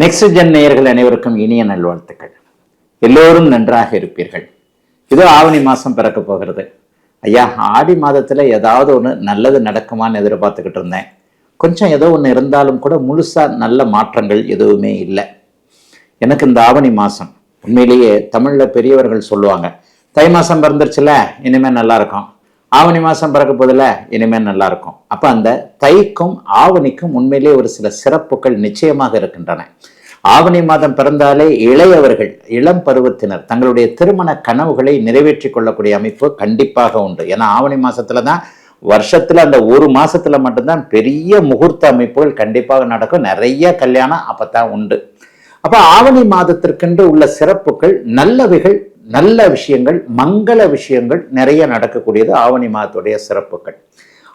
Next gen நேயர்கள் அனைவருக்கும் இனிய நல்வாழ்த்துக்கள். எல்லோரும் நன்றாக இருப்பீர்கள். இதோ ஆவணி மாசம் பிறக்க போகிறது. ஐயா, ஆடி மாதத்துல ஏதாவது ஒன்று நல்லது நடக்குமான்னு எதிர்பார்த்துக்கிட்டு இருந்தேன். கொஞ்சம் ஏதோ ஒன்று இருந்தாலும் கூட முழுசா நல்ல மாற்றங்கள் எதுவுமே இல்லை. எனக்கு இந்த ஆவணி மாசம் உண்மையிலேயே தமிழ்ல பெரியவர்கள் சொல்லுவாங்க, தை மாசம் பிறந்துருச்சுல இனிமே நல்லா இருக்கும், ஆவணி மாசம் பிறக்க போதில்ல இனிமேல் நல்லா இருக்கும். அப்ப அந்த தைக்கும் ஆவணிக்கும் உண்மையிலே ஒரு சில சிறப்புகள் நிச்சயமாக இருக்கின்றன. ஆவணி மாதம் பிறந்தாலே இளையவர்கள், இளம் பருவத்தினர் தங்களுடைய திருமண கனவுகளை நிறைவேற்றி கொள்ளக்கூடிய அமைப்பு கண்டிப்பாக உண்டு. ஏன்னா ஆவணி மாசத்துலதான் வருஷத்துல அந்த ஒரு மாசத்துல மட்டும்தான் பெரிய முகூர்த்த அமைப்புகள் கண்டிப்பாக நடக்கும். நிறைய கல்யாணம் அப்பதான் உண்டு. அப்ப ஆவணி மாதத்திற்கென்று உள்ள சிறப்புகள், நல்லவைகள், நல்ல விஷயங்கள், மங்கள விஷயங்கள் நிறைய நடக்கக்கூடியது ஆவணி மாதத்துடைய சிறப்புகள்.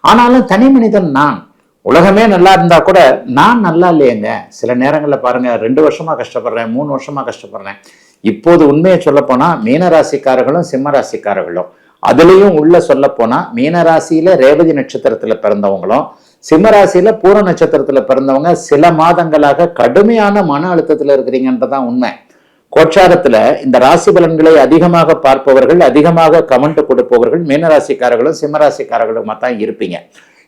ஆனாலும் தனி மனிதன் நான், உலகமே நல்லா இருந்தா கூட நான் நல்லா இல்லையேங்க. சில நேரங்களில் பாருங்க, 2 வருஷமா கஷ்டப்படுறேன், 3 வருஷமா கஷ்டப்படுறேன். இப்போது உண்மையை சொல்ல போனா மீனராசிக்காரர்களும் சிம்ம ராசிக்காரர்களும், அதுலயும் உள்ள சொல்ல போனா மீனராசியில ரேவதி நட்சத்திரத்துல பிறந்தவங்களும் சிம்மராசியில பூர நட்சத்திரத்துல பிறந்தவங்க சில மாதங்களாக கடுமையான மன அழுத்தத்துல இருக்கிறீங்கன்றதான் உண்மை. கோட்சாரத்துல இந்த ராசி பலன்களை அதிகமாக பார்ப்பவர்கள், அதிகமாக கமெண்ட் கொடுப்பவர்கள் மீனராசிக்காரர்களும் சிம்மராசிக்காரர்களுமா தான் இருப்பீங்க.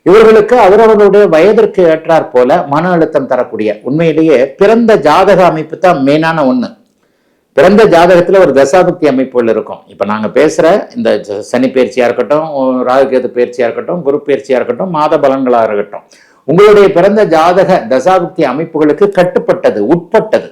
இவர்களுக்கு அவரவர்களுடைய வயதிற்கு ஏற்றாற் போல மன அழுத்தம் தரக்கூடிய, உண்மையிலேயே பிறந்த ஜாதக அமைப்பு தான் மெயினான ஒண்ணு. பிறந்த ஜாதகத்துல ஒரு தசாபக்தி அமைப்புகள் இருக்கும். இப்ப நாங்க பேசுற இந்த சனி பயிற்சியா இருக்கட்டும், ராகுகேது பயிற்சியா இருக்கட்டும், குரு பயிற்சியா இருக்கட்டும், மாத பலன்களா இருக்கட்டும், உங்களுடைய பிறந்த ஜாதக தசாபக்தி அமைப்புகளுக்கு கட்டுப்பட்டது, உட்பட்டது.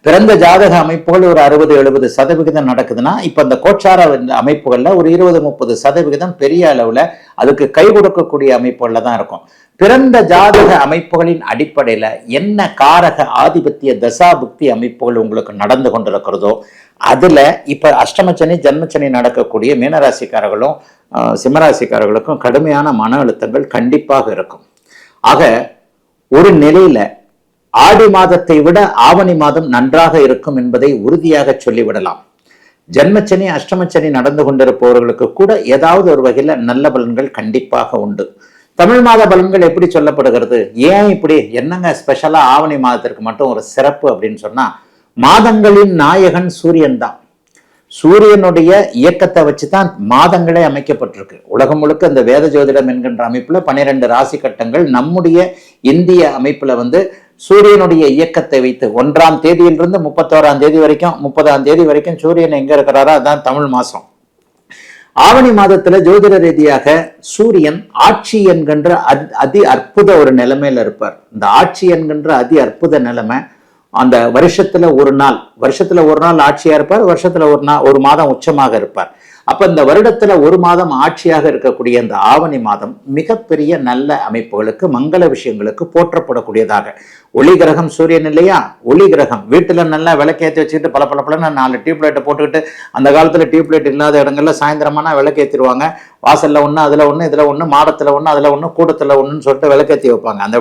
பிறந்த ஜாதக அமைப்புகள் ஒரு 60-70% நடக்குதுன்னா, இப்ப இந்த கோச்சார அமைப்புகள்ல ஒரு 20-30% பெரிய அளவுல அதுக்கு கை கொடுக்கக்கூடிய அமைப்புகள்ல தான் இருக்கும். பிறந்த ஜாதக அமைப்புகளின் அடிப்படையில என்ன காரக ஆதிபத்திய தசாபுக்தி அமைப்புகள் உங்களுக்கு நடந்து கொண்டிருக்கிறதோ அதுல இப்ப அஷ்டமச்சனி ஜன்மச்சனி நடக்கக்கூடிய மீனராசிக்காரர்களும் சிம்மராசிக்காரர்களுக்கும் கடுமையான மன அழுத்தங்கள் கண்டிப்பாக இருக்கும். ஆக ஒரு நிலையில ஆடி மாதத்தை விட ஆவணி மாதம் நன்றாக இருக்கும் என்பதை உறுதியாக சொல்லிவிடலாம். ஜன்மச்சனி அஷ்டமச்சனி நடந்து கொண்டிருப்பவர்களுக்கு கூட ஏதாவது ஒரு வகையில நல்ல பலன்கள் கண்டிப்பாக உண்டு. தமிழ் மாத பலன்கள் எப்படி சொல்லப்படுகிறது? ஏன் இப்படி என்னங்க ஸ்பெஷலா ஆவணி மாதத்திற்கு மட்டும் ஒரு சிறப்பு அப்படின்னு சொன்னா, மாதங்களின் நாயகன் சூரியன் தான். சூரியனுடைய இயக்கத்தை வச்சுதான் மாதங்களே அமைக்கப்பட்டிருக்கு. உலகம் முழுக்க இந்த வேத ஜோதிடம் என்கின்ற அமைப்புல 12 ராசி கட்டங்கள், நம்முடைய இந்திய அமைப்புல சூரியனுடைய இயக்கத்தை வைத்து 1ஆம் தேதியிலிருந்து 31ஆம் தேதி வரைக்கும், 30ஆம் தேதி வரைக்கும் சூரியன் எங்க இருக்கிறாரோ அதான் தமிழ் மாசம். ஆவணி மாதத்துல ஜோதிட ரீதியாக சூரியன் ஆட்சி என்கின்ற அதி அற்புத ஒரு நிலைமையில இருப்பார். இந்த ஆட்சி என்கின்ற அதி அற்புத நிலைமை அந்த வருஷத்துல ஒரு நாள் ஆட்சியா இருப்பார், வருஷத்துல ஒரு மாதம் உச்சமாக இருப்பார். அப்ப இந்த வருடத்துல ஒரு மாதம் ஆட்சியாக இருக்கக்கூடிய இந்த ஆவணி மாதம் மிகப்பெரிய நல்ல அமைப்புகளுக்கு, மங்கள விஷயங்களுக்கு போற்றப்படக்கூடியதாக. ஒளி கிரகம் சூரியன் இல்லையா? ஒளி கிரகம் வீட்டுல நல்லா விளக்கேற்றி வச்சுக்கிட்டு பல 4 டியூப்லைட்டை போட்டுக்கிட்டு, அந்த காலத்துல டியூப்லைட் இல்லாத இடங்கள்ல சாயந்தரமானா விளக்கேற்றிடுவாங்க. வாசல்ல ஒண்ணு, அதுல ஒண்ணு, இதுல ஒண்ணு, மாடத்துல ஒண்ணு, அதுல ஒண்ணு, கூடத்துல ஒண்ணுன்னு சொல்லிட்டு விளக்கேற்றி வைப்பாங்க. அந்த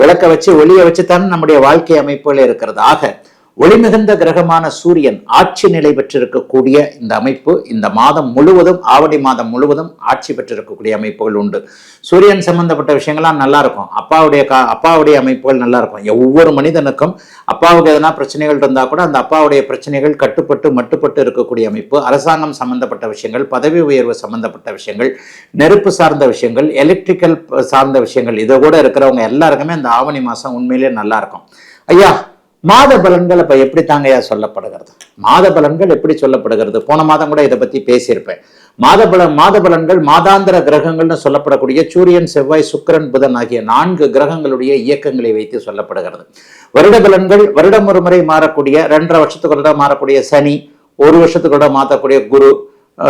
விளக்க வச்சு ஒளியை வச்சுத்தானே நம்முடைய வாழ்க்கை அமைப்புகளே இருக்கிறது. ஆக ஒளி மிகுந்த கிரகமான சூரியன் ஆட்சி நிலை பெற்றிருக்கக்கூடிய இந்த அமைப்பு இந்த மாதம் முழுவதும், ஆவணி மாதம் முழுவதும் ஆட்சி பெற்றிருக்கக்கூடிய அமைப்புகள் உண்டு. சூரியன் சம்பந்தப்பட்ட விஷயங்கள்லாம் நல்லா இருக்கும். அப்பாவுடைய அமைப்புகள் நல்லா இருக்கும். ஒவ்வொரு மனிதனுக்கும் அப்பாவுக்கு எதனா பிரச்சனைகள் இருந்தா கூட அந்த அப்பாவுடைய பிரச்சனைகள் கட்டுப்பட்டு மட்டுப்பட்டு இருக்கக்கூடிய அமைப்பு. அரசாங்கம் சம்பந்தப்பட்ட விஷயங்கள், பதவி உயர்வு சம்பந்தப்பட்ட விஷயங்கள், நெருப்பு சார்ந்த விஷயங்கள், எலக்ட்ரிக்கல் சார்ந்த விஷயங்கள், இதை கூட இருக்கிறவங்க எல்லாருக்குமே இந்த ஆவணி மாசம் உண்மையிலேயே நல்லா இருக்கும். ஐயா, மாத பலன்கள் அப்ப எப்படி தாங்கயா சொல்லப்படுகிறது? மாத பலன்கள் எப்படி சொல்லப்படுகிறது? போன மாதம் கூட இதை பத்தி பேசியிருப்பேன். மாத பலன்கள் மாதாந்திர கிரகங்கள்னு சொல்லப்படக்கூடிய சூரியன், செவ்வாய், சுக்கிரன், புதன் ஆகிய 4 கிரகங்களுடைய இயக்கங்களை வைத்து சொல்லப்படுகிறது. வருட பலன்கள் வருடம் ஒரு முறை மாறக்கூடிய, 2.5 வருஷத்துக்கு மாறக்கூடிய சனி, 1 வருஷத்துக்கு மாற்றக்கூடிய குரு,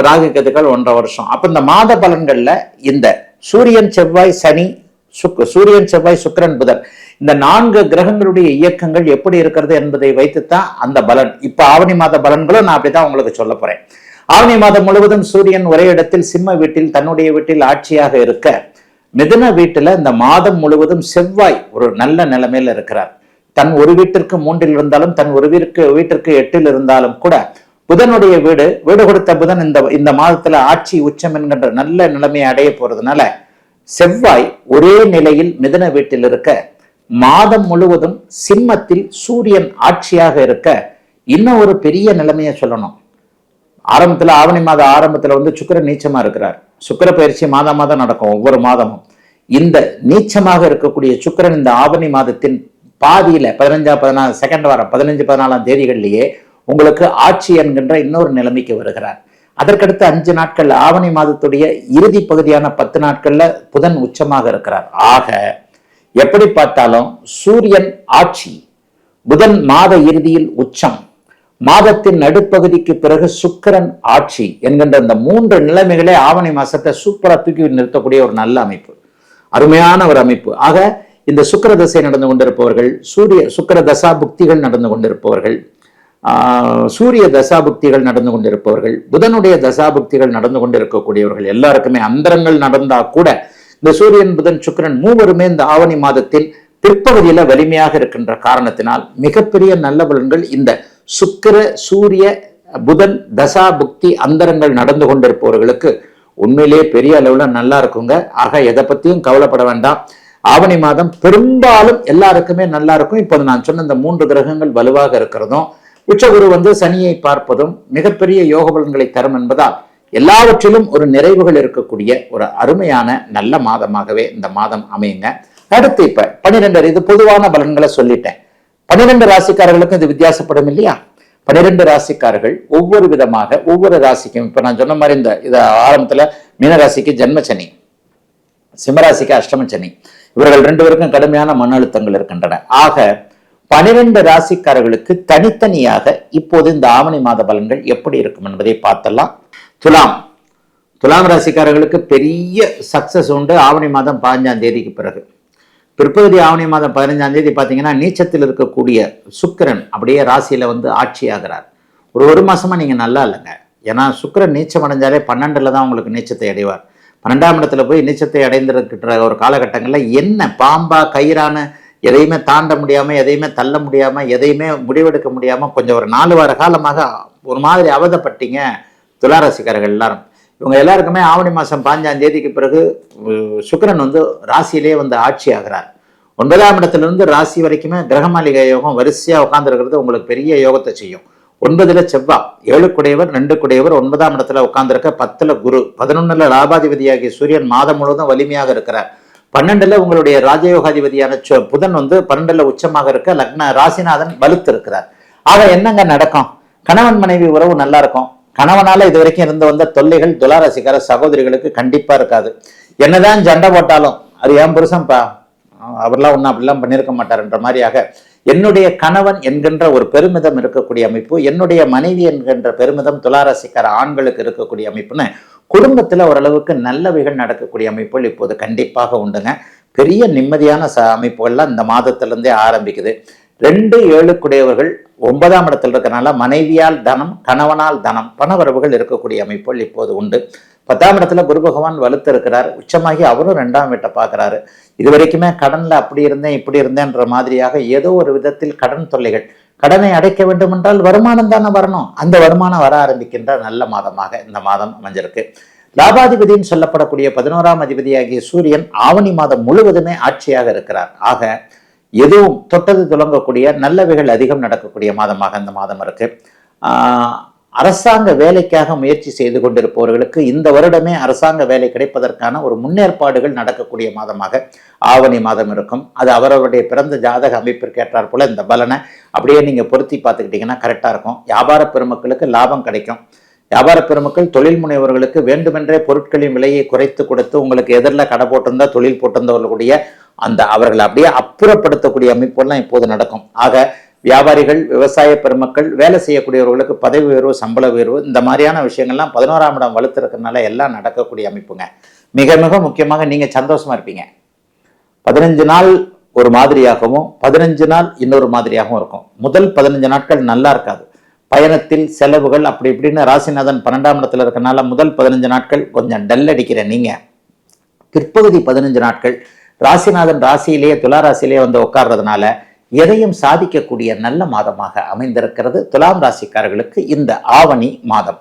ராகு கேதுக்கள் 1.5 வருஷம். அப்ப இந்த மாத பலன்கள்ல இந்த சூரியன், செவ்வாய், சுக்கிரன், புதன், இந்த 4 கிரகங்களுடைய இயக்கங்கள் எப்படி இருக்கிறது என்பதை வைத்துத்தான் அந்த பலன். இப்ப ஆவணி மாத பலன்களும் நான் அப்படித்தான் உங்களுக்கு சொல்ல போறேன். ஆவணி மாதம் முழுவதும் சூரியன் ஒரே இடத்தில் சிம்ம வீட்டில், தன்னுடைய வீட்டில் ஆட்சியாக இருக்க, மிதுன வீட்டுல இந்த மாதம் முழுவதும் செவ்வாய் ஒரு நல்ல நிலைமையில இருக்கிறார். தன் ஒரு வீட்டிற்கு 3 இருந்தாலும், தன் ஒரு வீட்டிற்கு 8 இருந்தாலும் கூட புதனுடைய வீடு கொடுத்த புதன் இந்த மாதத்துல ஆட்சி உச்சம் என்கின்ற நல்ல நிலைமையை அடைய போறதுனால செவ்வாய் ஒரே நிலையில் மிதுன வீட்டில் இருக்க மாதம் முழுவதும் சிம்மத்தில் சூரியன் ஆட்சியாக இருக்க இன்னும் ஒரு பெரிய நிலைமையை சொல்லணும். ஆரம்பத்துல ஆவணி மாத ஆரம்பத்துல சுக்கிரன் நீச்சமா இருக்கிறார். சுக்கிர பயிற்சி மாதம் நடக்கும் ஒவ்வொரு மாதமும். இந்த நீச்சமாக இருக்கக்கூடிய சுக்கிரன் இந்த ஆவணி மாதத்தின் பாதியில 15 செகண்ட் வாரம் 15-14 தேதிகளிலேயே உங்களுக்கு ஆட்சி என்கின்ற இன்னொரு நிலைமைக்கு வருகிறார். அதற்கடுத்து 5 நாட்கள் ஆவணி மாதத்துடைய இறுதி பகுதியான 10 நாட்கள்ல புதன் உச்சமாக இருக்கிறார். ஆக எப்படி பார்த்தாலும் சூரியன் ஆட்சி, புதன் மாத இறுதியில் உச்சம், மாதத்தின் நடுப்பகுதிக்கு பிறகு சுக்கிரன் ஆட்சி என்கின்ற இந்த 3 நிலைமைகளே ஆவணி மாசத்தை சூப்பரா தூக்கி நிறுத்தக்கூடிய ஒரு நல்ல அமைப்பு, அருமையான ஒரு அமைப்பு. ஆக இந்த சுக்கிர தசை நடந்து கொண்டிருப்பவர்கள், சுக்கிர தசா புக்திகள் நடந்து கொண்டிருப்பவர்கள், சூரிய தசாபுக்திகள் நடந்து கொண்டிருப்பவர்கள், புதனுடைய தசாபுக்திகள் நடந்து கொண்டிருக்கக்கூடியவர்கள் எல்லாருக்குமே அந்தரங்கள் நடந்தா கூட இந்த சூரியன் புதன் சுக்கிரன் மூவருமே இந்த ஆவணி மாதத்தின் பிற்பகுதியில வலிமையாக இருக்கின்ற காரணத்தினால் மிகப்பெரிய நல்ல பலன்கள் இந்த சுக்கிர சூரிய புதன் தசா புக்தி அந்தரங்கள் நடந்து கொண்டிருப்பவர்களுக்கு உண்மையிலேயே பெரிய அளவுல நல்லா இருக்குங்க. ஆக எதை பத்தியும் கவலைப்பட வேண்டாம். ஆவணி மாதம் பெரும்பாலும் எல்லாருக்குமே நல்லா இருக்கும். இப்போது நான் சொன்ன இந்த 3 கிரகங்கள் வலுவாக இருக்கிறதும் உச்சகுரு சனியை பார்ப்பதும் மிகப்பெரிய யோக பலன்களை தரும் என்பதால் எல்லாவற்றிலும் ஒரு நிறைவுகள் இருக்கக்கூடிய ஒரு அருமையான நல்ல மாதமாகவே இந்த மாதம் அமையுங்க. அடுத்து இப்ப 12 இது பொதுவான பலன்களை சொல்லிட்டேன். 12 ராசிக்காரர்களுக்கும் இது வித்தியாசப்படும் இல்லையா? 12 ராசிக்காரர்கள் ஒவ்வொரு விதமாக ஒவ்வொரு ராசிக்கும், இப்ப நான் சொன்ன மாதிரி இந்த ஆரம்பத்துல மீனராசிக்கு ஜென்மசனி, சிம்மராசிக்கு அஷ்டமச்சனி, இவர்கள் 2 பேருக்கும் கடுமையான மன அழுத்தங்கள் இருக்கின்றன. ஆக 12 ராசிக்காரர்களுக்கு தனித்தனியாக இப்போது இந்த ஆவணி மாத பலன்கள் எப்படி இருக்கும் என்பதை பார்த்தலாம். துலாம் ராசிக்காரர்களுக்கு பெரிய சக்சஸ் உண்டு ஆவணி மாதம் 15ஆம் தேதிக்கு பிறகு. பிற்பகுதி ஆவணி மாதம் 15ஆம் தேதி பார்த்தீங்கன்னா நீச்சத்தில் இருக்கக்கூடிய சுக்கிரன் அப்படியே ராசியில ஆட்சி ஆகிறார். ஒரு மாசமா நீங்க நல்லா இல்லைங்க. ஏன்னா சுக்கிரன் நீச்சம் அடைஞ்சாலே 12ல தான் உங்களுக்கு நீச்சத்தை அடைவார். 12ஆம் இடத்துல போய் நீச்சத்தை அடைந்திருக்கிற ஒரு காலகட்டங்களில் என்ன பாம்பா கயிறான எதையுமே தாண்ட முடியாம, எதையுமே தள்ள முடியாம, எதையுமே முடிவெடுக்க முடியாம கொஞ்சம் ஒரு 4 வார காலமாக ஒரு மாதிரி அவதப்பட்டீங்க துளாராசிக்காரர்கள் எல்லாரும். இவங்க எல்லாருக்குமே ஆவணி மாதம் 15ஆம் தேதிக்கு பிறகு சுக்கிரன் ராசியிலே ஆட்சி ஆகிறார். 9ஆம் இடத்திலிருந்து ராசி வரைக்குமே கிரகமாளிகை யோகம் வரிசையா உட்கார்ந்துருக்கிறது உங்களுக்கு பெரிய யோகத்தை செய்யும். 9ல் செவ்வாய், 7 குடையவர் 2 குடையவர் 9ஆம் இடத்துல உட்கார்ந்துருக்க, 10ல் குரு, 11ல் லாபாதிபதியாகிய சூரியன் மாதம் முழுவதும் வலிமையாக இருக்கிறார். 12ல் உங்களுடைய ராஜயோகாதிபதியான புதன் 12ல் உச்சமாக இருக்க, லக்ன ராசிநாதன் வலுத்து இருக்கிறார். ஆக என்னங்க நடக்கும்? கணவன் மனைவி உறவு நல்லா இருக்கும். கணவனால இது வரைக்கும் இருந்து வந்த தொல்லைகள் துளாராசிக்கார சகோதரிகளுக்கு கண்டிப்பா இருக்காது. என்னதான் சண்டை போட்டாலும் அது என் புருஷன்பா, அவர்லாம் ஒன்றும் அப்படிலாம் பண்ணியிருக்க மாட்டார்ன்ற மாதிரியாக என்னுடைய கணவன் என்கின்ற ஒரு பெருமிதம் இருக்கக்கூடிய அமைப்பு, என்னுடைய மனைவி என்கின்ற பெருமிதம் துளாராசிக்கார ஆண்களுக்கு இருக்கக்கூடிய அமைப்புன்னு குடும்பத்துல ஓரளவுக்கு நல்லவைகள் நடக்கக்கூடிய அமைப்புகள் இப்போது கண்டிப்பாக உண்டுங்க. பெரிய நிம்மதியான அமைப்புகள்லாம் இந்த மாதத்திலிருந்தே ஆரம்பிக்குது. 2, 7 குடையவர்கள் 9ஆம் இடத்துல இருக்கனால மனைவியால் தனம், கணவனால் தனம், பணவரவுகள் இருக்கக்கூடிய அமைப்புகள் இப்போது உண்டு. 10ஆம் இடத்துல குரு பகவான் வலுத்து இருக்கிறார். உச்சமாகி அவரும் 2ஆம் வீட்டை பார்க்கிறாரு. இது வரைக்குமே கடன்ல அப்படி இருந்தேன் இப்படி இருந்தேன்ற மாதிரியாக ஏதோ ஒரு விதத்தில் கடன் தொல்லைகள், கடனை அடைக்க வேண்டும் என்றால் வருமானம் தானே வரணும். அந்த வருமானம் வர ஆரம்பிக்கின்ற நல்ல மாதமாக இந்த மாதம் அமைஞ்சிருக்கு. லாபாதிபதினு சொல்லப்படக்கூடிய 11ஆம் அதிபதியாகிய சூரியன் ஆவணி மாதம் முழுவதுமே ஆட்சியாக இருக்கிறார். ஆக எதுவும் தொட்டது துலங்கக்கூடிய நல்லவைகள் அதிகம் நடக்கக்கூடிய மாதமாக இந்த மாதம் இருக்கு. அரசாங்க வேலைக்காக முயற்சி செய்து கொண்டிருப்பவர்களுக்கு இந்த வருடமே அரசாங்க வேலை கிடைப்பதற்கான ஒரு முன்னேற்பாடுகள் நடக்கக்கூடிய மாதமாக ஆவணி மாதம் இருக்கும். அது அவரவருடைய பிறந்த ஜாதக அமைப்பிற்கு ஏற்றாற் போல இந்த பலனை அப்படியே நீங்க பொருத்தி பார்த்துக்கிட்டீங்கன்னா கரெக்டா இருக்கும். வியாபார பெருமக்களுக்கு லாபம் கிடைக்கும். வியாபார பெருமக்கள் தொழில் முனைவர்களுக்கு வேண்டுமென்றே பொருட்களின் விலையை குறைத்து கொடுத்து உங்களுக்கு எதிரில் கடை போட்டிருந்தா தொழில் போட்டிருந்தவர்களுடைய அந்த அவர்களை அப்படியே அப்புறப்படுத்தக்கூடிய அமைப்புலாம் இப்போது நடக்கும். ஆக வியாபாரிகள், விவசாய பெருமக்கள், வேலை செய்யக்கூடியவர்களுக்கு பதவி உயர்வு, சம்பள உயர்வு, இந்த மாதிரியான விஷயங்கள்லாம் 11ஆம் இடம் வலுத்திருக்கிறதுனால எல்லாம் நடக்கக்கூடிய அமைப்புங்க. மிக மிக முக்கியமாக நீங்க சந்தோஷமா இருப்பீங்க. 15 நாள் ஒரு மாதிரியாகவும் 15 நாள் இன்னொரு மாதிரியாகவும் இருக்கும். முதல் 15 நாட்கள் நல்லா இருக்காது. பயணத்தில் செலவுகள் அப்படி இப்படின்னு ராசிநாதன் 12ஆம் இடத்துல இருக்கனால முதல் 15 நாட்கள் கொஞ்சம் டல் அடிக்கிற நீங்க பிற்பகுதி 15 நாட்கள் ராசிநாதன் ராசியிலேயே துளாராசியிலேயே உட்கார்றதுனால எதையும் சாதிக்கக்கூடிய நல்ல மாதமாக அமைந்திருக்கிறது துலாம் ராசிக்காரர்களுக்கு இந்த ஆவணி மாதம்.